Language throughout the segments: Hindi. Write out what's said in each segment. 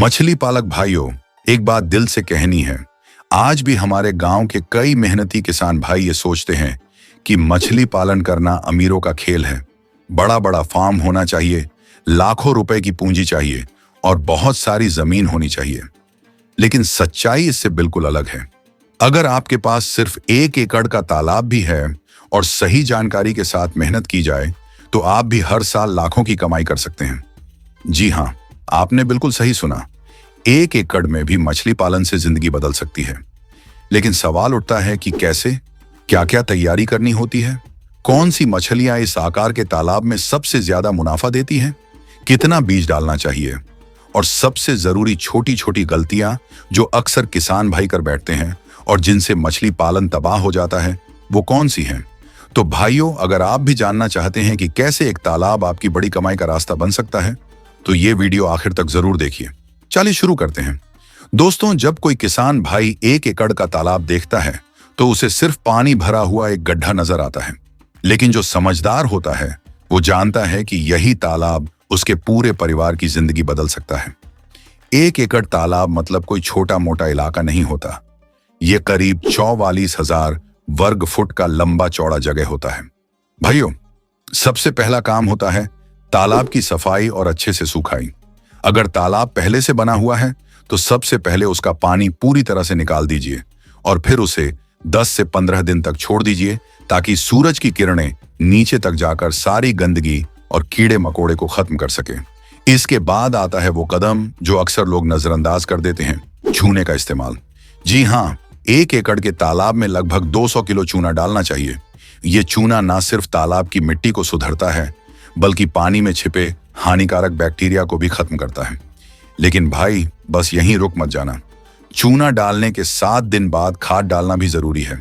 मछली पालक भाइयों, एक बात दिल से कहनी है। आज भी हमारे गांव के कई मेहनती किसान भाई ये सोचते हैं कि मछली पालन करना अमीरों का खेल है। बड़ा बड़ा फार्म होना चाहिए, लाखों रुपए की पूंजी चाहिए और बहुत सारी जमीन होनी चाहिए। लेकिन सच्चाई इससे बिल्कुल अलग है। अगर आपके पास सिर्फ 1 एकड़ का तालाब भी है और सही जानकारी के साथ मेहनत की जाए तो आप भी हर साल लाखों की कमाई कर सकते हैं। जी हाँ, आपने बिल्कुल सही सुना। 1 एकड़ में भी मछली पालन से जिंदगी बदल सकती है। लेकिन सवाल उठता है कि कैसे, क्या क्या तैयारी करनी होती है, कौन सी मछलियां इस आकार के तालाब में सबसे ज्यादा मुनाफा देती हैं, कितना बीज डालना चाहिए और सबसे जरूरी छोटी छोटी गलतियां जो अक्सर किसान भाई कर बैठते हैं और जिनसे मछली पालन तबाह हो जाता है, वो कौन सी हैं। तो भाइयों, अगर आप भी जानना चाहते हैं कि कैसे एक तालाब आपकी बड़ी कमाई का रास्ता बन सकता है तो ये वीडियो आखिर तक जरूर देखिए। चलिए शुरू करते हैं। दोस्तों, जब कोई किसान भाई 1 एकड़ का तालाब देखता है तो उसे सिर्फ पानी भरा हुआ एक गड्ढा नजर आता है। लेकिन जो समझदार होता है वो जानता है कि यही तालाब उसके पूरे परिवार की जिंदगी बदल सकता है। 1 एकड़ तालाब मतलब कोई छोटा मोटा इलाका नहीं होता। ये करीब 44,000 वर्ग फुट का लंबा चौड़ा जगह होता है। भाइयों, सबसे पहला काम होता है तालाब की सफाई और अच्छे से सुखाई। अगर तालाब पहले से बना हुआ है तो सबसे पहले उसका पानी पूरी तरह से निकाल दीजिए और फिर उसे 10 से 15 दिन तक छोड़ दीजिए ताकि सूरज की किरणें नीचे तक जाकर सारी गंदगी और कीड़े मकोड़े को खत्म कर सके। इसके बाद आता है वो कदम जो अक्सर लोग नजरअंदाज कर देते हैं, चूने का इस्तेमाल। जी हाँ, 1 एकड़ के तालाब में लगभग 200 किलो चूना डालना चाहिए। ये चूना ना सिर्फ तालाब की मिट्टी को सुधरता है बल्कि पानी में छिपे हानिकारक बैक्टीरिया को भी खत्म करता है। लेकिन भाई, बस यहीं रुक मत जाना। चूना डालने के 7 दिन बाद खाद डालना भी जरूरी है।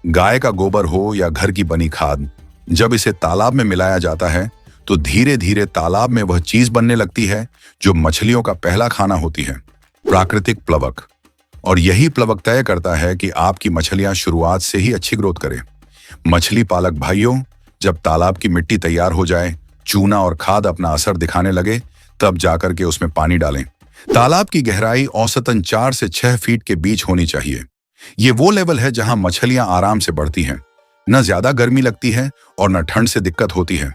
गाय का गोबर हो या घर की बनी खाद, जब इसे तालाब में मिलाया जाता है तो धीरे धीरे तालाब में वह चीज बनने लगती है जो मछलियों का पहला खाना होती है, प्राकृतिक प्लवक। और यही प्लवक तय करता है कि आपकी मछलियां शुरुआत से ही अच्छी ग्रोथ करें। मछली पालक भाइयों, जब तालाब की मिट्टी तैयार हो जाए, चूना और खाद अपना असर दिखाने लगे, तब जाकर के उसमें पानी डालें। तालाब की गहराई औसतन 4 से 6 फीट के बीच होनी चाहिए। ये वो लेवल है जहां मछलियां आराम से बढ़ती हैं, न ज्यादा गर्मी लगती है और न ठंड से दिक्कत होती है।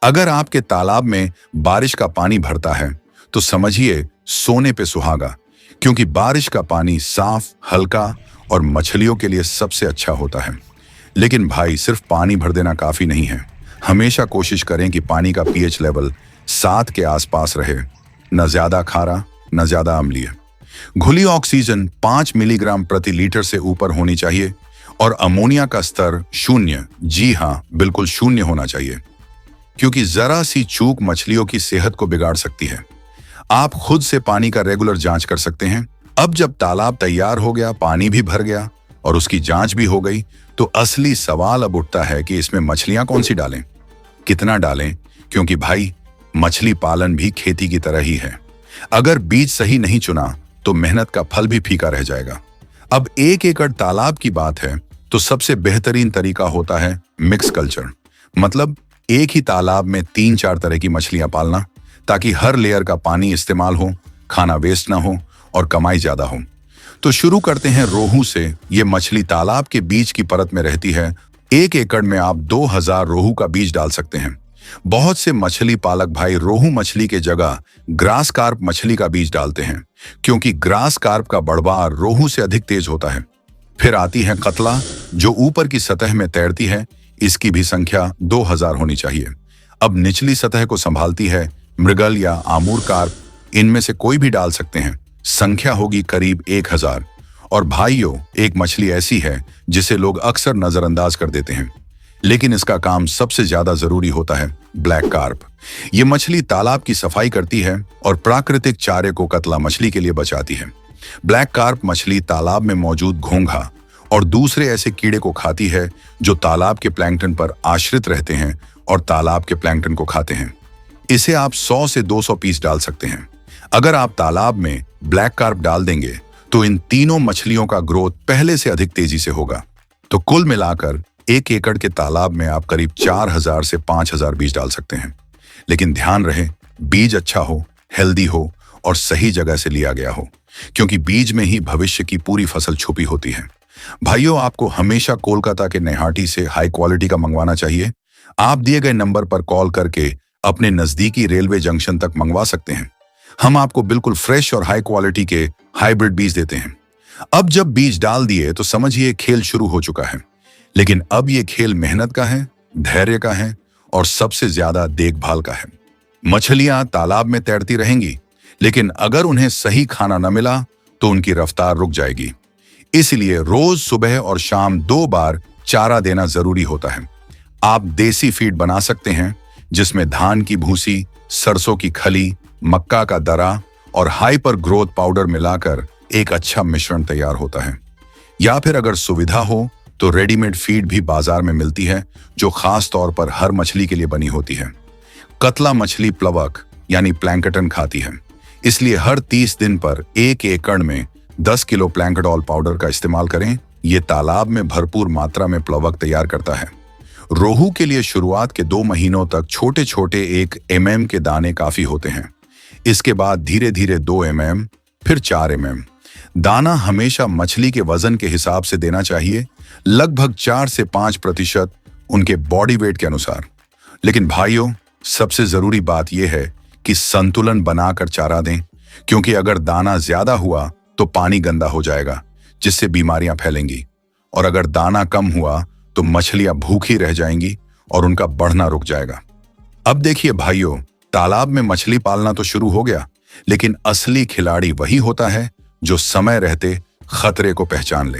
अगर आपके तालाब में बारिश का पानी भरता है तो समझिए सोने पे सुहागा, क्योंकि बारिश का पानी साफ, हल्का और मछलियों के लिए सबसे अच्छा होता है। लेकिन भाई, सिर्फ पानी भर देना काफी नहीं है। हमेशा कोशिश करें कि पानी का पीएच लेवल 7 के आसपास रहे, न ज्यादा खारा न ज्यादा अम्लीय। घुली ऑक्सीजन 5 मिलीग्राम प्रति लीटर से ऊपर होनी चाहिए और अमोनिया का स्तर 0, जी हाँ, बिल्कुल 0 होना चाहिए, क्योंकि जरा सी चूक मछलियों की सेहत को बिगाड़ सकती है। आप खुद से पानी का रेगुलर जांच कर सकते हैं। अब जब तालाब तैयार हो गया, पानी भी भर गया और उसकी जांच भी हो गई, तो असली सवाल अब उठता है कि इसमें मछलियां कौन सी डालें, कितना डालें, क्योंकि भाई, मछली पालन भी खेती की तरह ही है। अगर बीज सही नहीं चुना तो मेहनत का फल भी फीका रह जाएगा। अब 1 एकड़ तालाब की बात है तो सबसे बेहतरीन तरीका होता है मिक्स कल्चर, मतलब एक ही तालाब में 3-4 तरह की मछलियां पालना, ताकि हर लेयर का पानी इस्तेमाल हो, खाना वेस्ट ना हो और कमाई ज्यादा हो। तो शुरू करते हैं रोहू से। ये मछली तालाब के बीच की परत में रहती है। 1 एकड़ में आप 2000 रोहू का बीज डाल सकते हैं। बहुत से मछली पालक भाई रोहू मछली के जगह ग्रास कार्प मछली का बीज डालते हैं, क्योंकि ग्रास कार्प का बढ़वार रोहू से अधिक तेज होता है। फिर आती है कतला, जो ऊपर की सतह में तैरती है। इसकी भी संख्या 2000 होनी चाहिए। अब निचली सतह को संभालती है मृगल या आमूर कार्प। इनमें से कोई भी डाल सकते हैं। संख्या होगी करीब 1000। और भाइयों, एक मछली ऐसी है जिसे लोग अक्सर नजरअंदाज कर देते हैं, लेकिन इसका काम सबसे ज्यादा जरूरी होता है, ब्लैक कार्प। ये मछली तालाब की सफाई करती है और प्राकृतिक चारे को कतला मछली के लिए बचाती है। ब्लैक कार्प मछली तालाब में मौजूद घोंघा और दूसरे ऐसे कीड़े को खाती है जो तालाब के प्लैंकटन पर आश्रित रहते हैं और तालाब के प्लैंकटन को खाते हैं। इसे आप 100 से 200 पीस डाल सकते हैं। अगर आप तालाब में ब्लैक कार्प डाल देंगे तो इन तीनों मछलियों का ग्रोथ पहले से अधिक तेजी से होगा। तो कुल मिलाकर 1 एकड़ के तालाब में आप करीब 4000 से 5000 बीज डाल सकते हैं। लेकिन ध्यान रहे, बीज अच्छा हो, हेल्दी हो और सही जगह से लिया गया हो, क्योंकि बीज में ही भविष्य की पूरी फसल छुपी होती है। भाइयों, आपको हमेशा कोलकाता के नैहाटी से हाई क्वालिटी का मंगवाना चाहिए। आप दिए गए नंबर पर कॉल करके अपने नजदीकी रेलवे जंक्शन तक मंगवा सकते हैं। हम आपको बिल्कुल फ्रेश और हाई क्वालिटी के हाइब्रिड बीज देते हैं। अब जब बीज डाल दिए तो समझिए खेल शुरू हो चुका है। लेकिन अब ये खेल मेहनत का है, धैर्य का है और सबसे ज्यादा देखभाल का है। मछलियां तालाब में तैरती रहेंगी, लेकिन अगर उन्हें सही खाना न मिला तो उनकी रफ्तार रुक जाएगी। इसलिए रोज सुबह और शाम 2 बार चारा देना जरूरी होता है। आप देसी फीड बना सकते हैं, जिसमें धान की भूसी, सरसों की खली, मक्का का दरा और हाइपर ग्रोथ पाउडर मिलाकर एक अच्छा मिश्रण तैयार होता है। या फिर अगर सुविधा हो तो रेडीमेड फीड भी बाजार में मिलती है, जो खास तौर पर हर मछली के लिए बनी होती है। कतला मछली प्लवक यानी प्लैंकटन खाती है, इसलिए हर 30 दिन पर 1 एकड़ में 10 किलो प्लैंकडॉल पाउडर का इस्तेमाल करें। ये तालाब में भरपूर मात्रा में प्लवक तैयार करता है। रोहू के लिए शुरुआत के 2 महीनों तक छोटे छोटे 1 mm के दाने काफी होते हैं। इसके बाद धीरे धीरे 2 mm, फिर 4 mm। दाना हमेशा मछली के वजन के हिसाब से देना चाहिए, लगभग 4 से 5% उनके बॉडी वेट के अनुसार। लेकिन भाइयों, सबसे जरूरी बात यह है कि संतुलन बनाकर चारा दें, क्योंकि अगर दाना ज्यादा हुआ तो पानी गंदा हो जाएगा, जिससे बीमारियां फैलेंगी। और अगर दाना कम हुआ तो मछलियां भूखी रह जाएंगी और उनका बढ़ना रुक जाएगा। अब देखिए भाइयों, तालाब में मछली पालना तो शुरू हो गया, लेकिन असली खिलाड़ी वही होता है जो समय रहते खतरे को पहचान ले।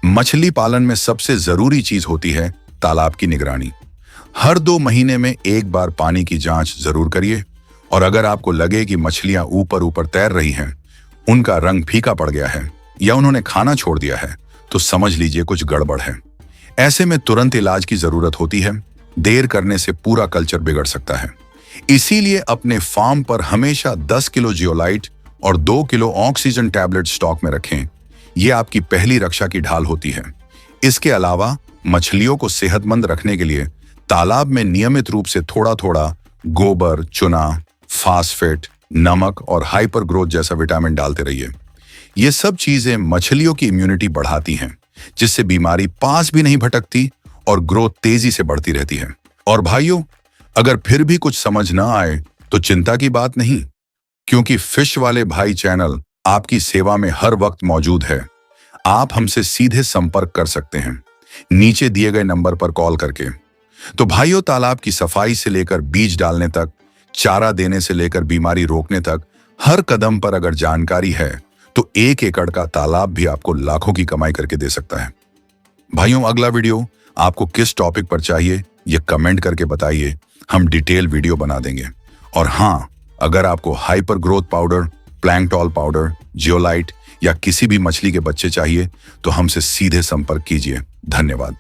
मछली पालन में सबसे जरूरी चीज होती है तालाब की निगरानी। हर 2 महीने में 1 बार पानी की जांच जरूर करिए। और अगर आपको लगे कि मछलियां ऊपर ऊपर तैर रही हैं, उनका रंग फीका पड़ गया है या उन्होंने खाना छोड़ दिया है, तो समझ लीजिए कुछ गड़बड़ है। ऐसे में तुरंत इलाज की जरूरत होती है। देर करने से पूरा कल्चर बिगड़ सकता है। इसीलिए अपने फार्म पर हमेशा 10 किलो जियोलाइट और 2 किलो ऑक्सीजन टैबलेट स्टॉक में रखें। यह आपकी पहली रक्षा की ढाल होती है। इसके अलावा मछलियों को सेहतमंद रखने के लिए तालाब में नियमित रूप से थोड़ा थोड़ा गोबर, चुना, फास्फेट, नमक और हाइपर ग्रोथ जैसा विटामिन डालते रहिए। ये सब चीजें मछलियों की इम्यूनिटी बढ़ाती हैं, जिससे बीमारी पास भी नहीं भटकती और ग्रोथ तेजी से बढ़ती रहती है। और भाइयों, अगर फिर भी कुछ समझ ना आए तो चिंता की बात नहीं, क्योंकि फिश वाले भाई चैनल आपकी सेवा में हर वक्त मौजूद है। आप हमसे सीधे संपर्क कर सकते हैं, नीचे दिए गए नंबर पर कॉल करके। तो भाइयों, तालाब की सफाई से लेकर बीज डालने तक, चारा देने से लेकर बीमारी रोकने तक, हर कदम पर अगर जानकारी है तो 1 एकड़ का तालाब भी आपको लाखों की कमाई करके दे सकता है। भाइयों, अगला वीडियो आपको किस टॉपिक पर चाहिए, ये कमेंट करके बताइए। हम डिटेल वीडियो बना देंगे। और हाँ, अगर आपको hyper growth powder, Planktol powder, zeolite या किसी भी मछली के बच्चे चाहिए तो हमसे सीधे संपर्क कीजिए। धन्यवाद।